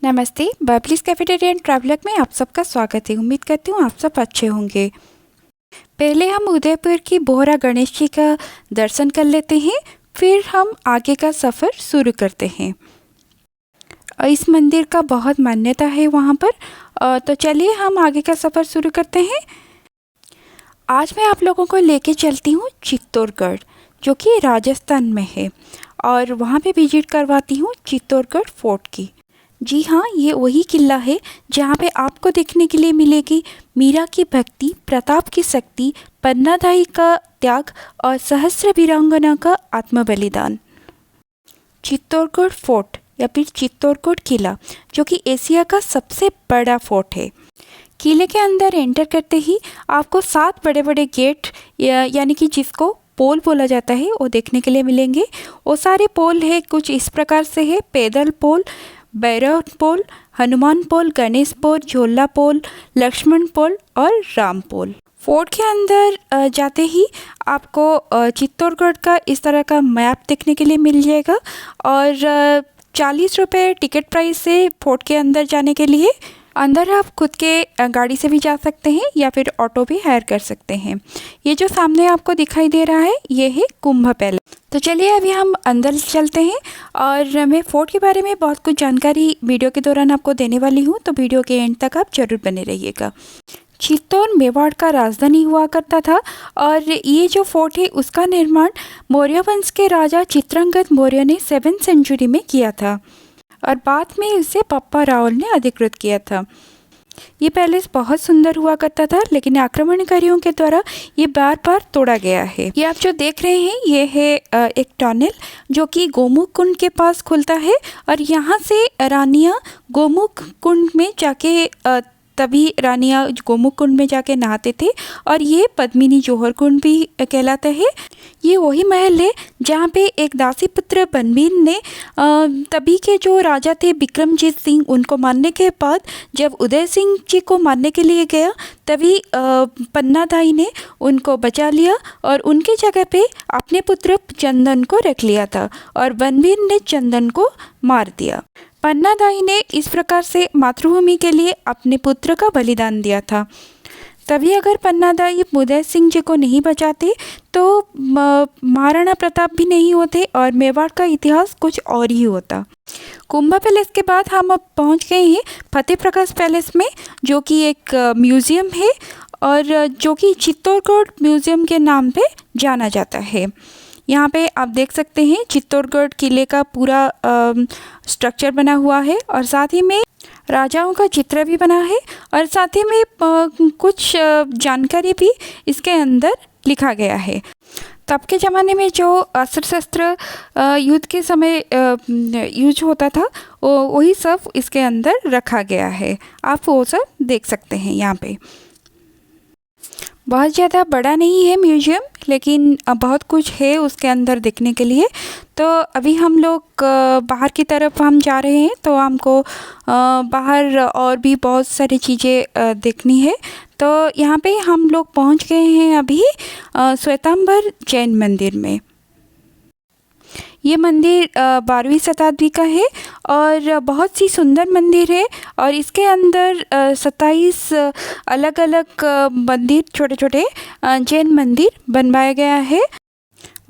नमस्ते, बबलीज cafeteria and traveller में आप सबका स्वागत है। उम्मीद करती हूँ आप सब अच्छे होंगे। पहले हम उदयपुर की बोहरा गणेश जी का दर्शन कर लेते हैं, फिर हम आगे का सफ़र शुरू करते हैं। इस मंदिर का बहुत मान्यता है वहाँ पर। तो चलिए हम आगे का सफ़र शुरू करते हैं। आज मैं आप लोगों को लेके चलती हूँ चित्तौड़गढ़, जो कि राजस्थान में है, और वहाँ पे विजिट करवाती हूँ चित्तौड़गढ़ फोर्ट की। जी हाँ, ये वही किला है जहाँ पे आपको देखने के लिए मिलेगी मीरा की भक्ति, प्रताप की शक्ति, पन्नादाई का त्याग और सहस्र वीरांगना का आत्म बलिदान। चित्तौड़गढ़ फोर्ट या फिर चित्तौड़गढ़ किला, जो कि एशिया का सबसे बड़ा फोर्ट है। किले के अंदर एंटर करते ही आपको 7 बड़े बड़े गेट यानी कि जिसको पोल बोला जाता है, वो देखने के लिए मिलेंगे। वो सारे पोल है कुछ इस प्रकार से है: पैदल पोल, भैरव पोल, हनुमान पोल, गणेश पोल, झोला पोल, लक्ष्मण पोल और राम पोल। फोर्ट के अंदर जाते ही आपको चित्तौड़गढ़ का इस तरह का मैप देखने के लिए मिल जाएगा, और 40 रुपये टिकट प्राइस है फोर्ट के अंदर जाने के लिए। अंदर आप खुद के गाड़ी से भी जा सकते हैं या फिर ऑटो भी हायर कर सकते हैं। ये जो सामने आपको दिखाई दे रहा है, ये है कुंभ पैलेस। तो चलिए अभी हम अंदर चलते हैं, और मैं फोर्ट के बारे में बहुत कुछ जानकारी वीडियो के दौरान आपको देने वाली हूँ, तो वीडियो के एंड तक आप जरूर बने रहिएगा। चित्तौड़ मेवाड़ का राजधानी हुआ करता था, और ये जो फोर्ट है उसका निर्माण मौर्य वंश के राजा चित्रंगद मौर्य ने 7वीं सेंचुरी में किया था, और बाद में इसे पप्पा रावल ने अधिकृत किया था। ये पैलेस बहुत सुंदर हुआ करता था, लेकिन आक्रमणकारियों के द्वारा ये बार बार तोड़ा गया है। ये आप जो देख रहे हैं, ये है एक टनल जो कि गोमुख कुंड के पास खुलता है, और यहाँ से रानियाँ गोमुख कुंड में जाके तभी रानियाँ गोमुख कुंड में जाके नहाते थे, और ये पद्मिनी जौहर कुंड भी कहलाता है। ये वही महल है जहाँ पे एक दासी पुत्र बनबीर ने तभी के जो राजा थे बिक्रमजीत सिंह, उनको मारने के बाद जब उदय सिंह जी को मारने के लिए गया, तभी पन्नादाई ने उनको बचा लिया और उनकी जगह पे अपने पुत्र चंदन को रख लिया था, और बनबीर ने चंदन को मार दिया। पन्नादाई ने इस प्रकार से मातृभूमि के लिए अपने पुत्र का बलिदान दिया था। तभी अगर पन्नादाई उदय सिंह जी को नहीं बचाते तो महाराणा प्रताप भी नहीं होते, और मेवाड़ का इतिहास कुछ और ही होता। कुंभ पैलेस के बाद हम अब पहुंच गए हैं फतेह प्रकाश पैलेस में, जो कि एक म्यूज़ियम है, और जो कि चित्तौड़गढ़ म्यूज़ियम के नाम पे जाना जाता है। यहाँ पे आप देख सकते हैं चित्तौड़गढ़ किले का पूरा स्ट्रक्चर बना हुआ है, और साथ ही में राजाओं का चित्र भी बना है, और साथ ही में कुछ जानकारी भी इसके अंदर लिखा गया है। तब के ज़माने में जो अस्त्र शस्त्र युद्ध के समय यूज होता था, वही सब इसके अंदर रखा गया है। आप वो सब देख सकते हैं। यहाँ पे बहुत ज़्यादा बड़ा नहीं है म्यूज़ियम, लेकिन बहुत कुछ है उसके अंदर देखने के लिए। तो अभी हम लोग बाहर की तरफ हम जा रहे हैं, तो हमको बाहर और भी बहुत सारी चीज़ें देखनी है। तो यहाँ पे हम लोग पहुँच गए हैं अभी श्वेतांबर जैन मंदिर में। ये मंदिर 12वीं शताब्दी का है, और बहुत सी सुंदर मंदिर है, और इसके अंदर 27 अलग अलग मंदिर, छोटे छोटे जैन मंदिर बनवाया गया है।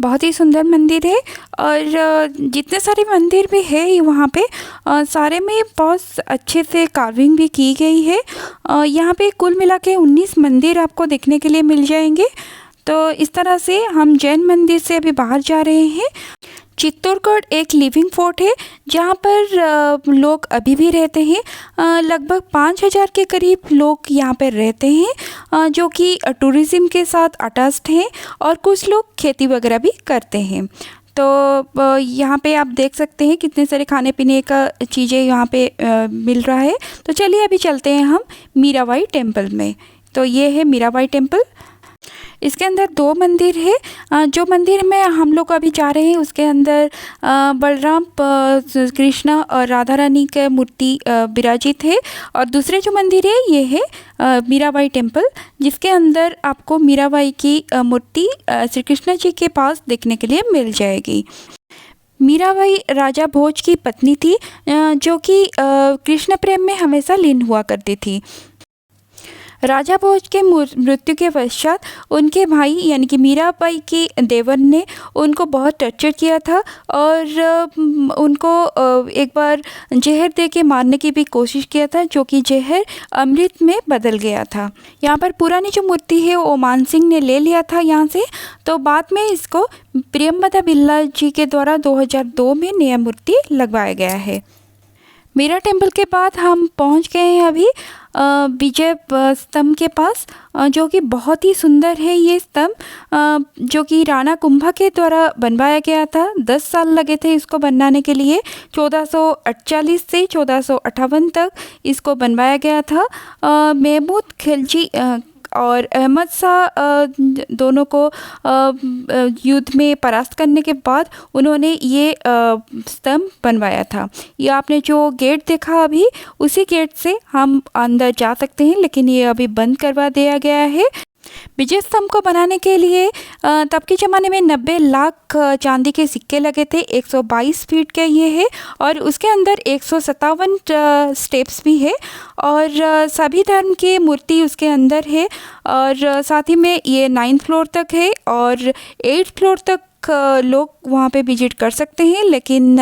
बहुत ही सुंदर मंदिर है, और जितने सारे मंदिर भी है वहाँ पे सारे में बहुत अच्छे से कार्विंग भी की गई है। यहाँ पे कुल मिला के 19 मंदिर आपको देखने के लिए मिल जाएंगे। तो इस तरह से हम जैन मंदिर से अभी बाहर जा रहे हैं। चित्तौड़गढ़ एक लिविंग फोर्ट है जहाँ पर लोग अभी भी रहते हैं। लगभग 5000 के करीब लोग यहाँ पर रहते हैं, जो कि टूरिज़्म के साथ अटैच्ड हैं, और कुछ लोग खेती वगैरह भी करते हैं। तो यहाँ पे आप देख सकते हैं कितने सारे खाने पीने का चीज़ें यहाँ पे मिल रहा है। तो चलिए अभी चलते हैं हम मीराबाई टेम्पल में। तो ये है मीराबाई टेम्पल। इसके अंदर 2 मंदिर है। जो मंदिर में हम लोग अभी जा रहे हैं उसके अंदर बलराम, कृष्णा और राधा रानी के मूर्ति विराजित है, और दूसरे जो मंदिर है ये है मीराबाई टेम्पल, जिसके अंदर आपको मीराबाई की मूर्ति श्री कृष्ण जी के पास देखने के लिए मिल जाएगी। मीराबाई राजा भोज की पत्नी थी, जो कि कृष्ण प्रेम में हमेशा लीन हुआ करती थी। राजा भोज के मृत्यु के पश्चात उनके भाई यानी कि मीराबाई के देवर ने उनको बहुत टॉर्चर किया था और उनको एक बार जहर दे के मारने की भी कोशिश किया था, जो कि जहर अमृत में बदल गया था। यहाँ पर पुरानी जो मूर्ति है वो मान सिंह ने ले लिया था यहाँ से, तो बाद में इसको प्रियंवदा बिरला जी के द्वारा 2002 में नया मूर्ति लगवाया गया है। मीरा टेम्पल के बाद हम पहुंच गए हैं अभी विजय स्तंभ के पास, जो कि बहुत ही सुंदर है ये स्तंभ, जो कि राणा कुंभा के द्वारा बनवाया गया था। 10 साल लगे थे इसको बनाने के लिए। 1448 से 1458 तक इसको बनवाया गया था। महमूद खिलजी और अहमद शाह दोनों को युद्ध में परास्त करने के बाद उन्होंने ये स्तंभ बनवाया था। ये आपने जो गेट देखा अभी, उसी गेट से हम अंदर जा सकते हैं, लेकिन ये अभी बंद करवा दिया गया है। विजय स्तंभ को बनाने के लिए तब के ज़माने में 90 लाख चांदी के सिक्के लगे थे। 122 फीट का ये है और उसके अंदर 157 स्टेप्स भी है और सभी धर्म की मूर्ति उसके अंदर है। और साथ ही में ये 9th फ्लोर तक है और 8th फ्लोर तक लोग वहाँ पे विजिट कर सकते हैं, लेकिन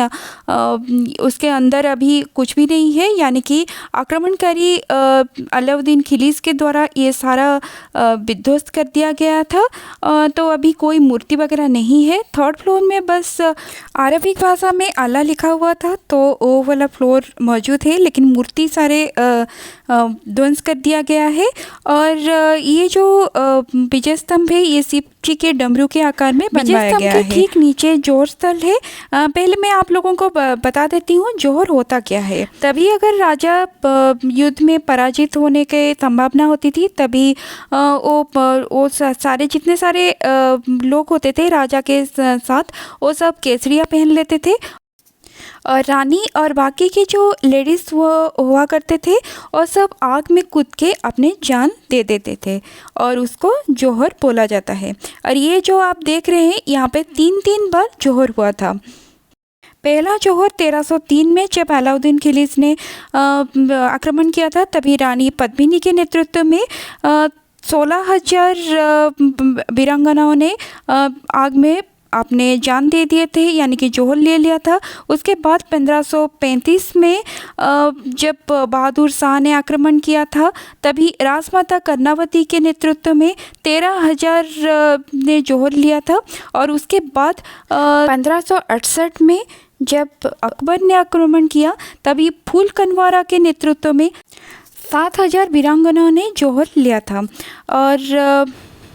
उसके अंदर अभी कुछ भी नहीं है, यानी कि आक्रमणकारी अलाउद्दीन खिलजी के द्वारा ये सारा विध्वस्त कर दिया गया था। तो अभी कोई मूर्ति वगैरह नहीं है। 3rd फ्लोर में बस अरबिक भाषा में अल्लाह लिखा हुआ था, तो वो वाला फ्लोर मौजूद है, लेकिन मूर्ति सारे ध्वंस कर दिया गया है। और ये जो विजय स्तंभ है ये शिव जी के डमरू के आकार में बनवाया गया है। ठीक नीचे जौहर स्थल है। पहले मैं आप लोगों को बता देती हूँ जौहर होता क्या है। तभी अगर राजा युद्ध में पराजित होने की संभावना होती थी, तभी वो सारे जितने सारे लोग होते थे राजा के साथ, वो सब केसरिया पहन लेते थे और रानी और बाकी की जो लेडीज़ वो हुआ करते थे और सब आग में कूद के अपने जान दे देते थे और उसको जौहर बोला जाता है। और ये जो आप देख रहे हैं यहाँ पे 3 बार जौहर हुआ था। पहला जौहर 1303 में जब अलाउद्दीन खिलजी ने आक्रमण किया था, तभी रानी पद्मिनी के नेतृत्व में 16,000 वीरांगनाओं ने आग में आपने जान दे दिए थे, यानी कि जौहर ले लिया था। उसके बाद 1535 में जब बहादुर शाह ने आक्रमण किया था, तभी राजमाता कर्णावती के नेतृत्व में 13,000 ने जौहर लिया था। और उसके बाद 1568 में जब अकबर ने आक्रमण किया, तभी फूल कनवारा के नेतृत्व में 7,000 वीरांगनाओं ने जौहर लिया था।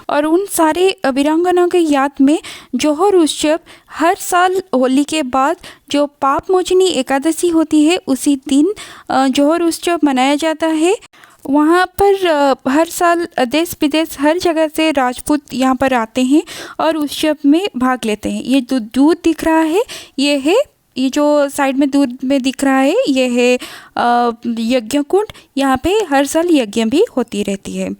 और उन सारे वीरांगनाओं के याद में जौहर उत्सव हर साल होली के बाद जो पाप मोचनी एकादशी होती है, उसी दिन जौहर उत्सव मनाया जाता है। वहाँ पर हर साल देश विदेश हर जगह से राजपूत यहाँ पर आते हैं और उत्सव में भाग लेते हैं। ये जो दूध दिख रहा है, ये जो साइड में दूर में दिख रहा है, ये है यज्ञ कुंड। यहाँ पे हर साल यज्ञ भी होती रहती है।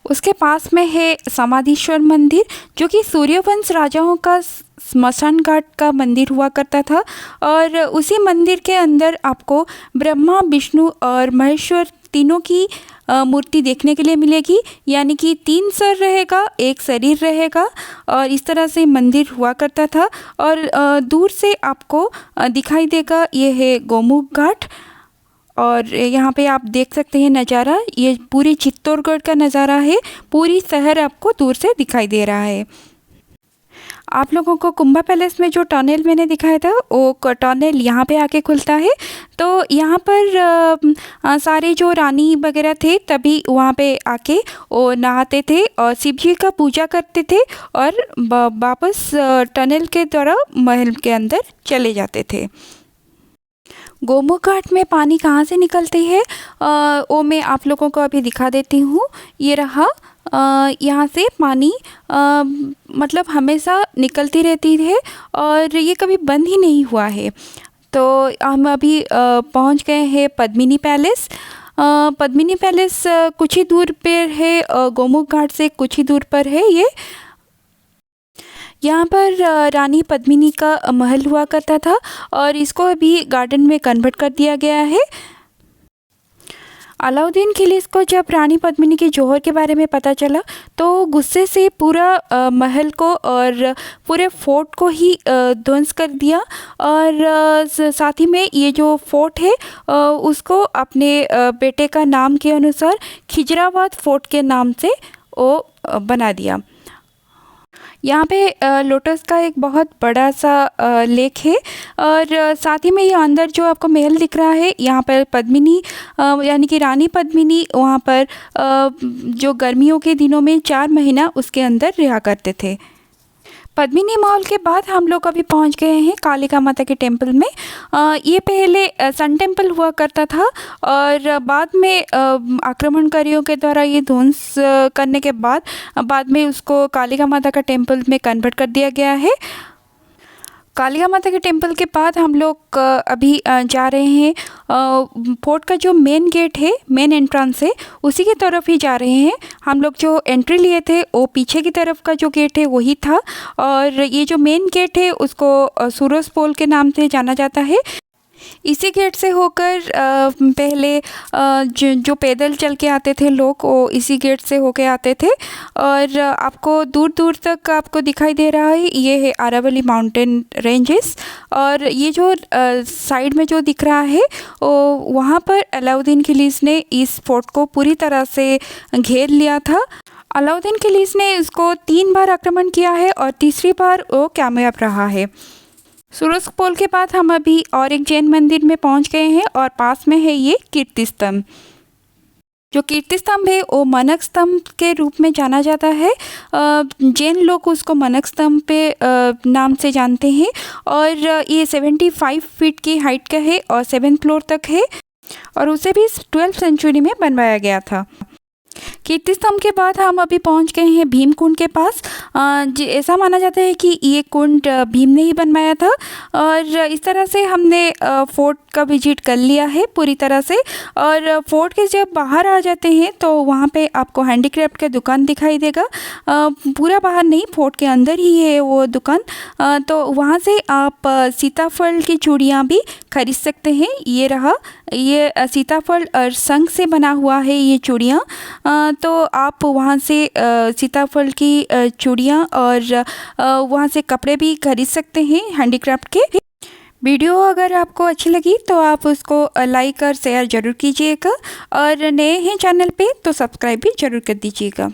उसके पास में है समाधीश्वर मंदिर, जो कि सूर्यवंश राजाओं का स्मशान घाट का मंदिर हुआ करता था। और उसी मंदिर के अंदर आपको ब्रह्मा, विष्णु और महेश्वर तीनों की मूर्ति देखने के लिए मिलेगी, यानी कि 3 सर रहेगा, 1 शरीर रहेगा और इस तरह से मंदिर हुआ करता था। और दूर से आपको दिखाई देगा ये है गोमुख घाट। और यहाँ पे आप देख सकते हैं नज़ारा, ये पूरी चित्तौड़गढ़ का नज़ारा है। पूरी शहर आपको दूर से दिखाई दे रहा है। आप लोगों को कुंभा पैलेस में जो टनल मैंने दिखाया था, वो टनल यहाँ पे आके खुलता है। तो यहाँ पर सारे जो रानी वगैरह थे, तभी वहाँ पे आके वो नहाते थे और शिव जी का पूजा करते थे और वापस टनल के द्वारा महल के अंदर चले जाते थे। गोमुख घाट में पानी कहाँ से निकलती है, वो मैं आप लोगों को अभी दिखा देती हूँ। ये रहा, यहाँ से पानी मतलब हमेशा निकलती रहती है और ये कभी बंद ही नहीं हुआ है। तो हम अभी पहुँच गए हैं पद्मिनी पैलेस। पद्मिनी पैलेस कुछ ही दूर पर है, गोमुख घाट से कुछ ही दूर पर है। यहाँ पर रानी पद्मिनी का महल हुआ करता था और इसको अभी गार्डन में कन्वर्ट कर दिया गया है। अलाउद्दीन खिलजी को जब रानी पद्मिनी के जौहर के बारे में पता चला तो गुस्से से पूरा महल को और पूरे फोर्ट को ही ध्वंस कर दिया और साथ ही में ये जो फोर्ट है उसको अपने बेटे का नाम के अनुसार खिजराबाद फोर्ट के नाम से वो बना दिया। यहाँ पे लोटस का एक बहुत बड़ा सा लेक है और साथ ही में ये अंदर जो आपको महल दिख रहा है यहाँ पर पद्मिनी यानी कि रानी पद्मिनी वहाँ पर जो गर्मियों के दिनों में 4 महीना उसके अंदर रहा करते थे। पद्मिनी महल के बाद हम लोग अभी पहुंच गए हैं कालिका माता के टेम्पल में। ये पहले सन टेम्पल हुआ करता था और बाद में आक्रमणकारियों के द्वारा ये ध्वंस करने के बाद में उसको कालिका माता का टेम्पल में कन्वर्ट कर दिया गया है। कालिका माता के टेम्पल के बाद हम लोग अभी जा रहे हैं फोर्ट का जो मेन गेट है, मेन एंट्रेंस है, उसी की तरफ ही जा रहे हैं। हम लोग जो एंट्री लिए थे वो पीछे की तरफ का जो गेट है वही था और ये जो मेन गेट है उसको सूरज पोल के नाम से जाना जाता है। इसी गेट से होकर पहले जो पैदल चल के आते थे लोग वो इसी गेट से होके आते थे और आपको दूर दूर तक आपको दिखाई दे रहा है ये है अरावली माउंटेन रेंजेस और ये जो साइड में जो दिख रहा है वो वहाँ पर अलाउद्दीन खिलजी ने इस फोर्ट को पूरी तरह से घेर लिया था। अलाउद्दीन खिलजी ने इसको 3 बार आक्रमण किया है और तीसरी बार वो कामयाब रहा है। सूरज पोल के बाद हम अभी और एक जैन मंदिर में पहुंच गए हैं और पास में है ये कीर्ति स्तंभ। जो कीर्ति स्तंभ है वो मनक स्तंभ के रूप में जाना जाता है। जैन लोग उसको मनक स्तंभ पे नाम से जानते हैं और ये 75 फीट की हाइट का है और 7th फ्लोर तक है और उसे भी 12th सेंचुरी में बनवाया गया था। कीर्ति स्तंभ के बाद हम अभी पहुंच गए हैं भीम कुंड के पास। ऐसा माना जाता है कि ये कुंड भीम ने ही बनवाया था और इस तरह से हमने फोर्ट का विजिट कर लिया है पूरी तरह से। और फोर्ट के जब बाहर आ जाते हैं तो वहाँ पे आपको हैंडीक्राफ्ट का दुकान दिखाई देगा। पूरा बाहर नहीं, फोर्ट के अंदर ही है वो दुकान। तो वहाँ से आप सीताफल की चूड़ियाँ भी खरीद सकते हैं। ये रहा, ये सीताफल और शंख से बना हुआ है ये चूड़ियाँ। तो आप वहाँ से सीताफल की चूड़ियाँ और वहाँ से कपड़े भी खरीद सकते हैं हैंडीक्राफ्ट के। वीडियो अगर आपको अच्छी लगी तो आप उसको लाइक और शेयर ज़रूर कीजिएगा और नए हैं चैनल पे तो सब्सक्राइब भी ज़रूर कर दीजिएगा।